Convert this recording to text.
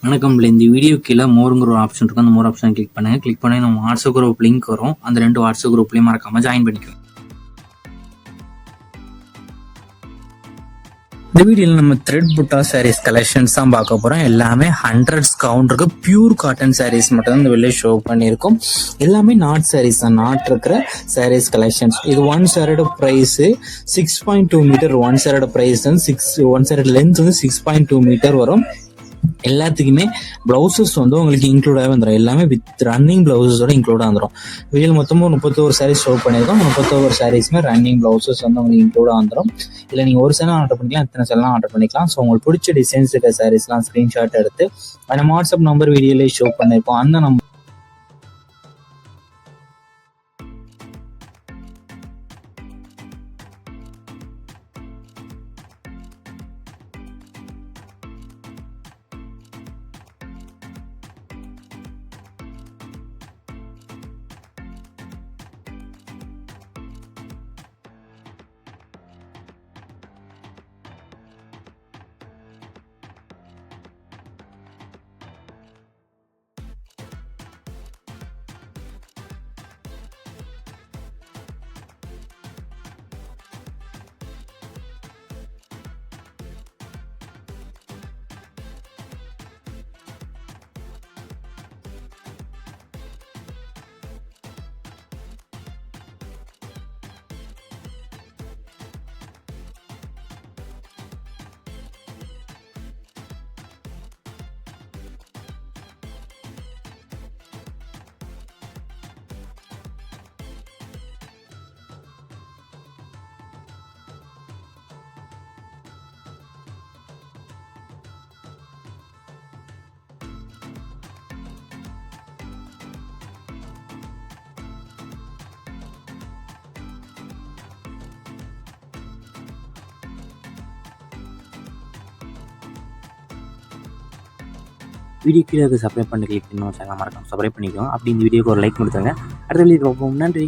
வணக்கம். இந்த வீடியோ கீழே மோருங்கிற ஒரு ஆப்ஷன் இருக்கும். அந்த மோர் ஆப்ஷன் கிளிக் பண்ணுங்க. கிளிக் பண்ணி நம்ம வாட்ஸ்அப் குரூப் லிங்க் வரும். அந்த 2 வாட்ஸ்அப் குரூப்லையும் மறக்காம ஜாயின் பண்ணிக்கோங்க. இந்த வீடியோவில் நம்ம த்ரெட் புட்டா சாரீஸ் கலெக்ஷன்ஸ் தான் பார்க்க போகிறோம். எல்லாமே ஹண்ட்ரட்ஸ் கவுண்ட் இருக்கு. பியூர் காட்டன் சாரீஸ் மட்டும் தான் இந்த வெளியே ஷோ பண்ணியிருக்கோம். எல்லாமே நாட் சாரீஸ் தான், நாட் இருக்கிற சாரீஸ் கலெக்ஷன்ஸ். இது 1 சாரியோட ப்ரைஸ் 6.2 மீட்டர். 1 சாரியோட ப்ரைஸ் வந்து 1 சாரியோட லென்த் வந்து 6.2 மீட்டர் வரும். எல்லாத்துக்குமே பிளவுசஸ் வந்து உங்களுக்கு இன்க்ளூடாகவே வந்துடும். எல்லாமே வித் ரன்னிங் பிளவுசஸோட இன்க்ளூடாக வந்துடும். வீடியோ மொத்தமாக 31 சாரீஸ் ஷோ பண்ணியிருக்கோம். 31 சாரீஸுமே ரன்னிங் பிளவுசஸ் வந்து உங்களுக்கு இன்க்ளூடாக வந்துடும். இல்லை நீங்கள் ஒரு சேனல் ஆர்டர் பண்ணிக்கலாம், எத்தனை சேனல் ஆர்டர் பண்ணிக்கலாம். ஸோ உங்களுக்கு பிடிச்ச டிசைன்ஸ் இருக்க சாரீஸ்லாம் ஸ்க்ரீன்ஷாட் எடுத்து நம்ம வாட்ஸ்அப் நம்பர் வீடியோலேயே ஷோ பண்ணியிருக்கோம். அந்த நம்பர் வீடியோ கீழே சப்ஸ்கிரைப் பண்ணி கிளிக் பண்ணி சேனல் மறக்காம சப்ஸ்கிரைப் பண்ணிக்கோங்க. அப்படி இந்த வீடியோக்கு ஒரு லைக் கொடுத்துருங்க. அடுத்த வீடியோ பார்ப்போம். நன்றி.